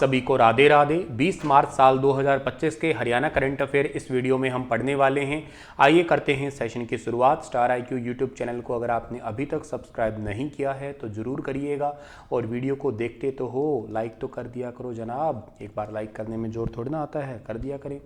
सभी को राधे राधे। 20 मार्च साल 2025 के हरियाणा करंट अफेयर इस वीडियो में हम पढ़ने वाले हैं। आइए करते हैं सेशन की शुरुआत। स्टार IQ यूट्यूब चैनल को अगर आपने अभी तक सब्सक्राइब नहीं किया है तो ज़रूर करिएगा, और वीडियो को देखते तो हो लाइक तो कर दिया करो जनाब। एक बार लाइक करने में जोर थोड़ी ना आता है, कर दिया करें।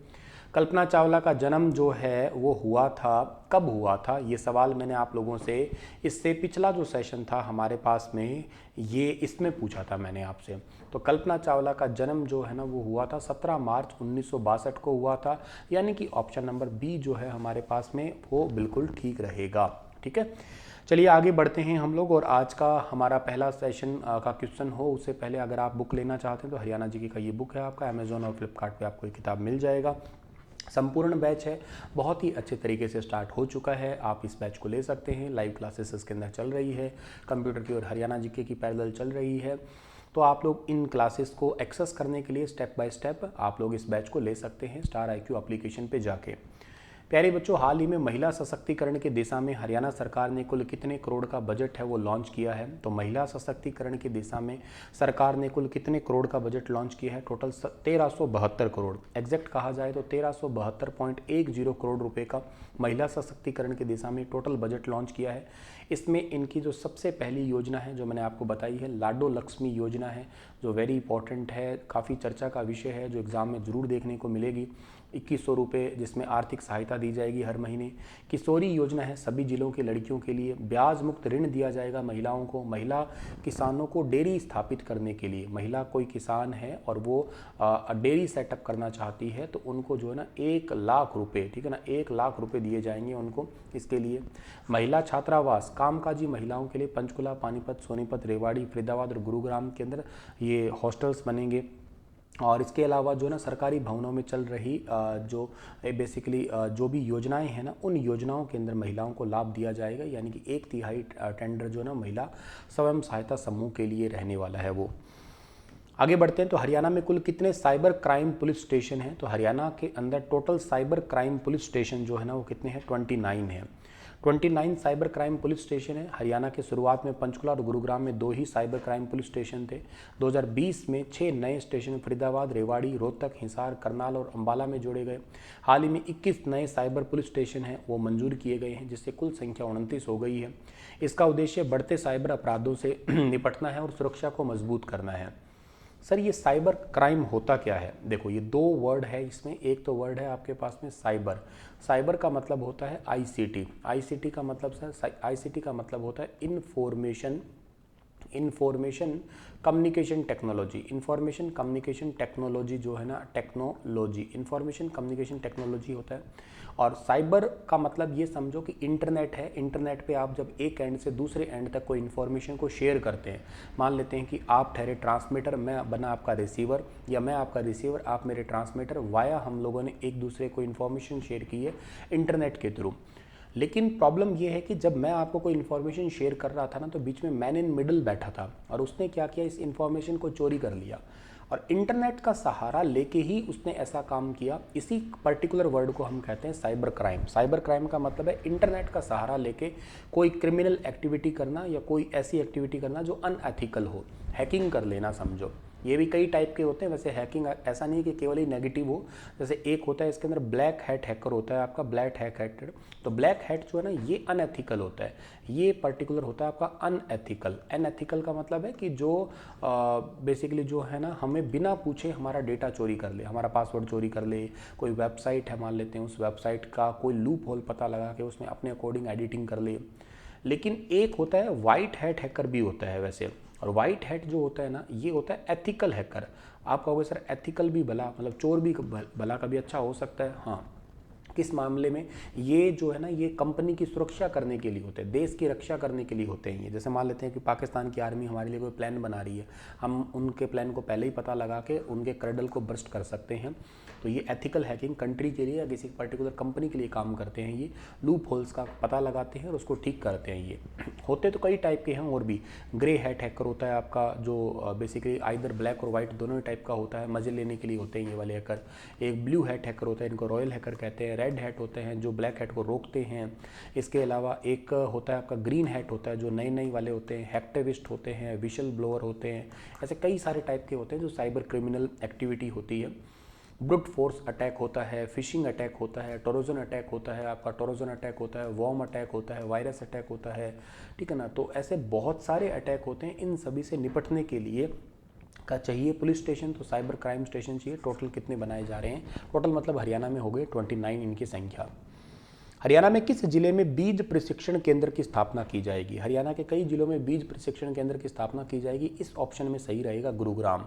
कल्पना चावला का जन्म जो है वो हुआ था, कब हुआ था, ये सवाल मैंने आप लोगों से इससे पिछला जो सेशन था हमारे पास में, ये इसमें पूछा था मैंने आपसे। तो कल्पना चावला का जन्म जो है ना वो हुआ था 17 मार्च 1962 को हुआ था, यानी कि ऑप्शन नंबर बी जो है हमारे पास में वो बिल्कुल ठीक रहेगा। ठीक है, चलिए आगे बढ़ते हैं हम लोग। और आज का हमारा पहला सेशन का क्वेश्चन हो उससे पहले अगर आप बुक लेना चाहते हैं तो हरियाणा जीके का ये बुक है आपका, अमेजोन और फ्लिपकार्ट पे आपको ये किताब मिल जाएगा। संपूर्ण बैच है, बहुत ही अच्छे तरीके से स्टार्ट हो चुका है। आप इस बैच को ले सकते हैं। लाइव क्लासेस इसके अंदर चल रही है, कंप्यूटर की और हरियाणा जीके की पैरेलल चल रही है। तो आप लोग इन क्लासेस को एक्सेस करने के लिए स्टेप बाय स्टेप आप लोग इस बैच को ले सकते हैं स्टार IQ एप्लीकेशन पे जाके। प्यारे बच्चों, हाल ही में महिला सशक्तिकरण की दिशा में हरियाणा सरकार ने कुल कितने करोड़ का बजट है वो लॉन्च किया है? तो महिला सशक्तिकरण की दिशा में सरकार ने कुल कितने करोड़ का बजट लॉन्च किया है? टोटल 1372 करोड़, एग्जैक्ट कहा जाए तो 1372.10 करोड़ रुपए का महिला सशक्तिकरण की दिशा में टोटल बजट लॉन्च किया है। इसमें इनकी जो सबसे पहली योजना है जो मैंने आपको बताई है, लाडो लक्ष्मी योजना है, जो वेरी इंपॉर्टेंट है, काफ़ी चर्चा का विषय है, जो एग्ज़ाम में ज़रूर देखने को मिलेगी। 2100 रुपये जिसमें आर्थिक सहायता दी जाएगी हर महीने। किशोरी योजना है, सभी जिलों की लड़कियों के लिए ब्याज मुक्त ऋण दिया जाएगा महिलाओं को। महिला किसानों को डेयरी स्थापित करने के लिए, महिला कोई किसान है और वो डेयरी सेटअप करना चाहती है तो उनको जो है ना 1 लाख रुपये, ठीक है ना, 1 लाख रुपये दिए जाएंगे उनको इसके लिए। महिला छात्रावास, कामकाजी महिलाओं के लिए पंचकुला, पानीपत, सोनीपत, रेवाड़ी, फरीदाबाद और गुरुग्राम के अंदर ये हॉस्टल्स बनेंगे। और इसके अलावा जो ना सरकारी भवनों में चल रही जो बेसिकली जो भी योजनाएं हैं ना, उन योजनाओं के अंदर महिलाओं को लाभ दिया जाएगा, यानी कि 1/3 टेंडर जो ना महिला स्वयं सहायता समूह के लिए रहने वाला है वो। आगे बढ़ते हैं। तो हरियाणा में कुल कितने साइबर क्राइम पुलिस स्टेशन हैं? तो हरियाणा के अंदर total cyber crime police station जो है ना वो कितने हैं? 29 हैं। 29 साइबर क्राइम पुलिस स्टेशन है हरियाणा के। शुरुआत में पंचकुला और गुरुग्राम में 2 ही साइबर क्राइम पुलिस स्टेशन थे। 2020 में 6 नए स्टेशन फरीदाबाद, रेवाड़ी, रोहतक, हिसार, करनाल और अंबाला में जोड़े गए। हाल ही में 21 नए साइबर पुलिस स्टेशन हैं वो मंजूर किए गए हैं, जिससे कुल संख्या 29 हो गई है। इसका उद्देश्य बढ़ते साइबर अपराधों से निपटना है और सुरक्षा को मजबूत करना है। सर ये साइबर क्राइम होता क्या है? देखो ये 2 वर्ड है इसमें। एक तो वर्ड है आपके पास में साइबर। साइबर का मतलब होता है ICT। ICT का मतलब सर, ICT का मतलब होता है information communication technology. Information communication technology जो है ना, टेक्नोलॉजी, इंफॉर्मेशन कम्युनिकेशन टेक्नोलॉजी होता है। और साइबर का मतलब ये समझो कि इंटरनेट है। इंटरनेट पे आप जब एक एंड से दूसरे एंड तक कोई इन्फॉर्मेशन को शेयर करते हैं, मान लेते हैं कि आप ठहरे ट्रांसमीटर, मैं बना आपका रिसीवर, या मैं आपका रिसीवर, आप मेरे ट्रांसमीटर, वाया हम लोगों ने एक दूसरे को इन्फॉर्मेशन शेयर की है इंटरनेट के थ्रू। लेकिन प्रॉब्लम ये है कि जब मैं आपको कोई इन्फॉर्मेशन शेयर कर रहा था ना, तो बीच में मैन इन मिडल बैठा था और उसने क्या किया, इस इन्फॉर्मेशन को चोरी कर लिया। और इंटरनेट का सहारा लेके ही उसने ऐसा काम किया। इसी पर्टिकुलर वर्ड को हम कहते हैं साइबर क्राइम। साइबर क्राइम का मतलब है इंटरनेट का सहारा लेके कोई क्रिमिनल एक्टिविटी करना या कोई ऐसी एक्टिविटी करना जो अनएथिकल हो, हैकिंग कर लेना समझो। ये भी कई टाइप के होते हैं वैसे। हैकिंग ऐसा नहीं है कि केवल ही नेगेटिव हो। जैसे एक होता है इसके अंदर ब्लैक हैट हैकर होता है आपका, ब्लैक हैकर। तो ब्लैक हैट जो है ना ये अनएथिकल होता है, ये पर्टिकुलर होता है आपका अनएथिकल। अनएथिकल का मतलब है कि जो बेसिकली जो है ना हमें बिना पूछे हमारा डेटा चोरी कर ले, हमारा पासवर्ड चोरी कर ले। कोई वेबसाइट है मान लेते हैं, उस वेबसाइट का कोई लूप होल पता लगा के उसमें अपने अकॉर्डिंग एडिटिंग कर ले। लेकिन एक होता है वाइट हैट हैकर भी होता है वैसे। और वाइट हैट जो होता है ना ये होता है एथिकल हैकर। आप कहोगे सर एथिकल भी भला, मतलब चोर भी भला कभी अच्छा हो सकता है? हाँ। किस मामले में? ये जो है ना ये कंपनी की सुरक्षा करने के लिए होते हैं, देश की रक्षा करने के लिए होते हैं ये। जैसे मान लेते हैं कि पाकिस्तान की आर्मी हमारे लिए कोई प्लान बना रही है, हम उनके प्लान को पहले ही पता लगा के उनके कर्डल को बर्स्ट कर सकते हैं। तो ये एथिकल हैकिंग कंट्री के लिए या किसी पर्टिकुलर कंपनी के लिए काम करते हैं। ये लूप होल्स का पता लगाते हैं और उसको ठीक करते हैं। ये होते तो कई टाइप के हैं और भी। ग्रे हैट हैकर होता है आपका, जो बेसिकली आइदर ब्लैक और वाइट दोनों ही टाइप का होता है, मजे लेने के लिए होते हैं ये वाले हैकर। एक ब्लू हैट हैकर होता है, इनको रॉयल हैकर कहते हैं। रेड हैट होते हैं जो ब्लैक हैट को रोकते हैं। इसके अलावा एक होता है आपका ग्रीन हैट होता है जो नए नए वाले होते हैं, हैक्टिविस्ट होते हैं, विशल ब्लोअर होते हैं, ऐसे कई सारे टाइप के होते हैं जो साइबर क्रिमिनल एक्टिविटी होती है। ब्रूट फोर्स अटैक होता है, फिशिंग अटैक होता है, टोरोजन अटैक होता है, आपका टोरोजन अटैक होता है, वॉर्म अटैक होता है, वायरस अटैक होता है, ठीक है ना। तो ऐसे बहुत सारे अटैक होते हैं। इन सभी से निपटने के लिए का चाहिए पुलिस स्टेशन, तो साइबर क्राइम स्टेशन चाहिए। टोटल कितने बनाए जा रहे हैं? टोटल मतलब हरियाणा में हो गए 29 इनकी संख्या। हरियाणा में किस जिले में बीज प्रशिक्षण केंद्र की स्थापना की जाएगी? हरियाणा के कई जिलों में बीज प्रशिक्षण केंद्र की स्थापना की जाएगी। इस ऑप्शन में सही रहेगा गुरुग्राम।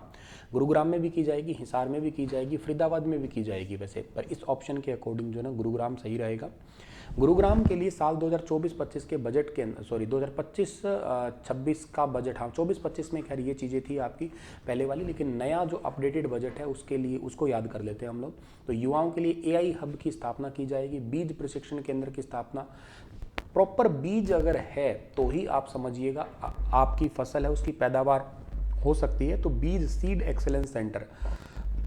गुरुग्राम में भी की जाएगी, हिसार में भी की जाएगी, फरीदाबाद में भी की जाएगी वैसे, पर इस ऑप्शन के अकॉर्डिंग जो है ना गुरुग्राम सही रहेगा। गुरुग्राम के लिए साल 2024-25 के बजट के 2025-26 का बजट, हाँ 24-25 में खैर ये चीज़ें थी आपकी पहले वाली, लेकिन नया जो अपडेटेड बजट है उसके लिए उसको याद कर लेते हैं हम लोग। तो युवाओं के लिए AI हब की स्थापना की जाएगी, बीज प्रशिक्षण केंद्र की स्थापना। प्रॉपर बीज अगर है तो ही आप समझिएगा आपकी फसल है उसकी पैदावार हो सकती है। तो बीज सीड एक्सेलेंस सेंटर,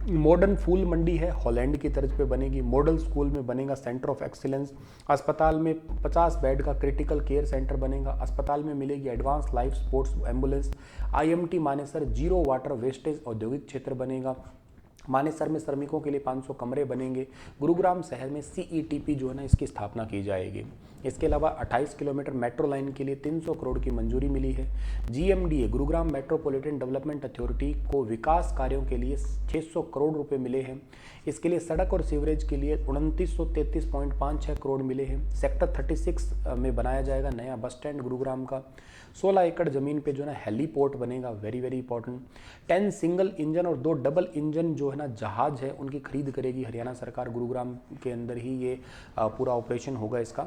मॉडर्न फूल मंडी है, हॉलैंड की तर्ज पे बनेगी। मॉडल स्कूल में बनेगा सेंटर ऑफ एक्सीलेंस। अस्पताल में 50 बेड का क्रिटिकल केयर सेंटर बनेगा। अस्पताल में मिलेगी advance life sports ambulance. IMT Manesar zero water wastage औद्योगिक क्षेत्र बनेगा। मानेसर में श्रमिकों के लिए 500 कमरे बनेंगे। गुरुग्राम शहर में CETP जो है ना इसकी स्थापना की जाएगी। इसके अलावा 28 किलोमीटर मेट्रो लाइन के लिए 300 करोड़ की मंजूरी मिली है। GMDA Gurugram metropolitan development authority को विकास कार्यों के लिए 600 करोड़ रुपए मिले हैं। इसके लिए सड़क और सीवरेज के लिए 2933.56 करोड़ मिले हैं। सेक्टर 36 में बनाया जाएगा नया बस स्टैंड गुरुग्राम का। 16 एकड़ जमीन पे जो है ना हेलीपोर्ट बनेगा, very very important. 10 single engine और 2 डबल इंजन जो है ना जहाज है उनकी खरीद करेगी हरियाणा सरकार। गुरुग्राम के अंदर ही ये पूरा ऑपरेशन होगा इसका।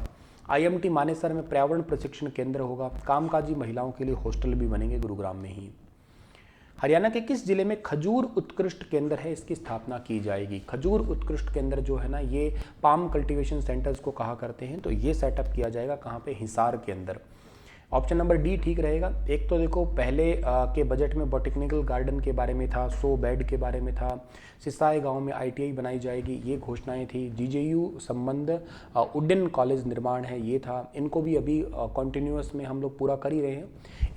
IMT मानेसर में पर्यावरण प्रशिक्षण केंद्र होगा। कामकाजी महिलाओं के लिए हॉस्टल भी बनेंगे गुरुग्राम में ही। हरियाणा के किस जिले में खजूर उत्कृष्ट केंद्र है, इसकी स्थापना की जाएगी? खजूर उत्कृष्ट केंद्र जो है ना ये पाम कल्टीवेशन सेंटर्स को कहा करते हैं। तो ये सेटअप किया जाएगा कहाँ पे? हिसार के अंदर। ऑप्शन नंबर डी ठीक रहेगा। एक तो देखो पहले के बजट में बॉटेनिकल गार्डन के बारे में था, 100 बेड के बारे में था। सिसाई गांव में ITI बनाई जाएगी, ये घोषणाएं थी। GJU संबंध उड्डयन कॉलेज निर्माण है, ये था। इनको भी अभी कॉन्टिन्यूअस में हम लोग पूरा कर ही रहे हैं।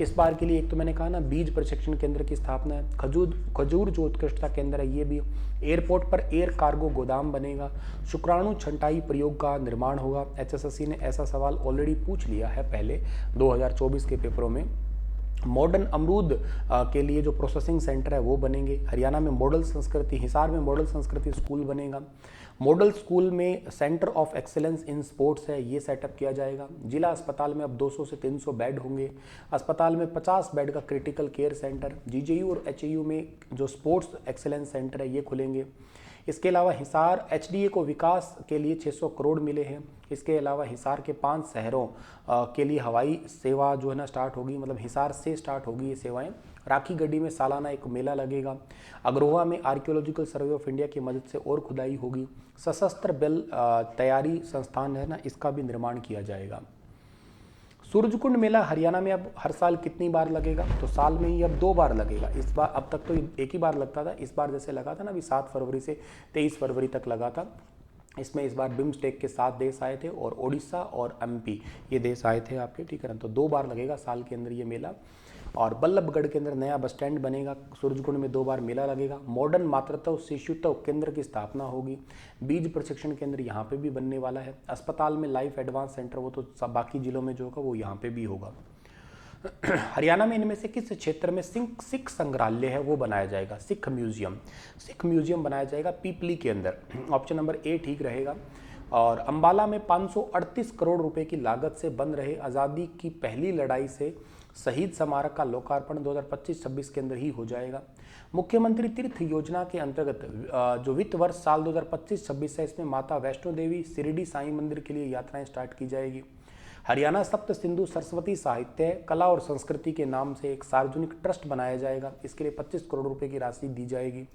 इस बार के लिए एक तो मैंने कहा ना बीज प्रशिक्षण केंद्र की स्थापना है। खजूर जो उत्कृष्टता केंद्र है ये भी। एयरपोर्ट पर एयर कार्गो गोदाम बनेगा। शुक्राणु छंटाई प्रयोग का निर्माण होगा। HSSC ने ऐसा सवाल ऑलरेडी पूछ लिया है पहले 2024 के पेपरों में। मॉडर्न अमरूद के लिए जो प्रोसेसिंग सेंटर है वो बनेंगे। हरियाणा में मॉडल संस्कृति, हिसार में मॉडल संस्कृति स्कूल बनेगा। मॉडल स्कूल में centre of excellence in sports है, ये सेटअप किया जाएगा। जिला अस्पताल में अब 200 से 300 बेड होंगे। अस्पताल में 50 बेड का क्रिटिकल केयर सेंटर। GJU और HAU में जो स्पोर्ट्स एक्सेलेंस सेंटर है ये खुलेंगे। इसके अलावा हिसार HDA को विकास के लिए 600 करोड़ मिले हैं। इसके अलावा हिसार के 5 शहरों के लिए हवाई सेवा जो है ना स्टार्ट होगी, मतलब हिसार से स्टार्ट होगी ये सेवाएं। राखी गढ़ी में सालाना एक मेला लगेगा। अग्रोहा में आर्कियोलॉजिकल सर्वे ऑफ इंडिया की मदद से और खुदाई होगी। सशस्त्र बल तैयारी संस्थान है ना इसका भी निर्माण किया जाएगा। सूरजकुंड मेला हरियाणा में अब हर साल कितनी बार लगेगा? तो साल में ही अब 2 बार लगेगा। इस बार, अब तक तो एक ही बार लगता था, इस बार जैसे लगा था ना अभी 7 फरवरी से 23 फरवरी तक लगा था। इसमें इस बार बिम्स्टेक के 7 देश आए थे और ओडिशा और MP ये देश आए थे आपके, ठीक है ना। तो 2 बार लगेगा साल के अंदर ये मेला। और बल्लभगढ़ के अंदर नया बस स्टैंड बनेगा। सूरजकुंड में 2 बार मेला लगेगा। मॉडर्न मातृत्व शिशुत्व केंद्र की स्थापना होगी। बीज प्रशिक्षण केंद्र यहाँ पे भी बनने वाला है। अस्पताल में लाइफ एडवांस सेंटर वो तो सब बाकी जिलों में जो होगा वो यहाँ पे भी होगा। हरियाणा में इनमें से किस क्षेत्र में सिख संग्रहालय है वो बनाया जाएगा? सिख म्यूजियम बनाया जाएगा पीपली के अंदर। ऑप्शन नंबर A ठीक रहेगा। और अंबाला में 538 करोड़ रुपए की लागत से बन रहे आज़ादी की पहली लड़ाई से शहीद स्मारक का लोकार्पण 2025-26 के अंदर ही हो जाएगा। मुख्यमंत्री तीर्थ योजना के अंतर्गत जो वित्त वर्ष साल 2025-26 है इसमें माता वैष्णो देवी शिरडी साईं मंदिर के लिए यात्राएं स्टार्ट की जाएगी। हरियाणा सप्त सिंधु सरस्वती साहित्य कला और संस्कृति के नाम से एक सार्वजनिक ट्रस्ट बनाया जाएगा। इसके लिए 25 करोड़ रुपए की राशि दी जाएगी।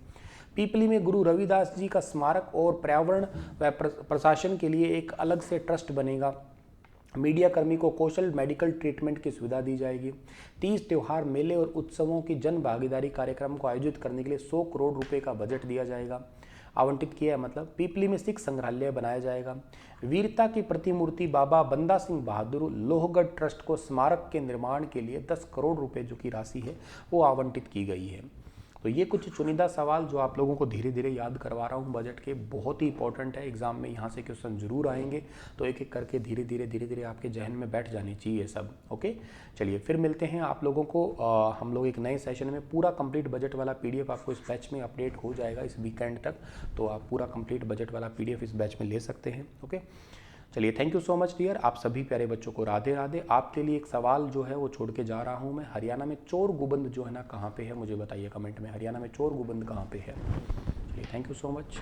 पीपली में गुरु रविदास जी का स्मारक और पर्यावरण व प्रशासन के लिए एक अलग से ट्रस्ट बनेगा। मीडिया कर्मी को कौशल मेडिकल ट्रीटमेंट की सुविधा दी जाएगी। 30 त्योहार, मेले और उत्सवों की जन भागीदारी कार्यक्रम को आयोजित करने के लिए 100 करोड़ रुपए का बजट दिया जाएगा, आवंटित किया है। मतलब पीपली में सिख संग्रहालय बनाया जाएगा। वीरता की प्रतिमूर्ति बाबा बंदा सिंह बहादुर लोहगढ़ ट्रस्ट को स्मारक के निर्माण के लिए 10 करोड़ रुपए जो की राशि है वो आवंटित की गई है। तो ये कुछ चुनिंदा सवाल जो आप लोगों को धीरे धीरे याद करवा रहा हूँ बजट के, बहुत ही इंपॉर्टेंट है। एग्जाम में यहाँ से क्वेश्चन जरूर आएंगे, तो एक एक करके धीरे धीरे आपके जहन में बैठ जानी चाहिए सब। ओके, चलिए फिर मिलते हैं आप लोगों को। हम लोग एक नए सेशन में पूरा कंप्लीट बजट वाला पीडीएफ आपको इस बैच में अपडेट हो जाएगा इस वीकेंड तक, तो आप पूरा कंप्लीट बजट वाला पीडीएफ इस बैच में ले सकते हैं। ओके, चलिए thank you so much dear. आप सभी प्यारे बच्चों को राधे राधे। आपके लिए एक सवाल जो है वो छोड़ के जा रहा हूँ मैं। हरियाणा में चोर गुबंद जो है ना कहाँ पे है, मुझे बताइए कमेंट में। हरियाणा में चोर गुबंद कहाँ पे है? चलिए थैंक यू सो मच।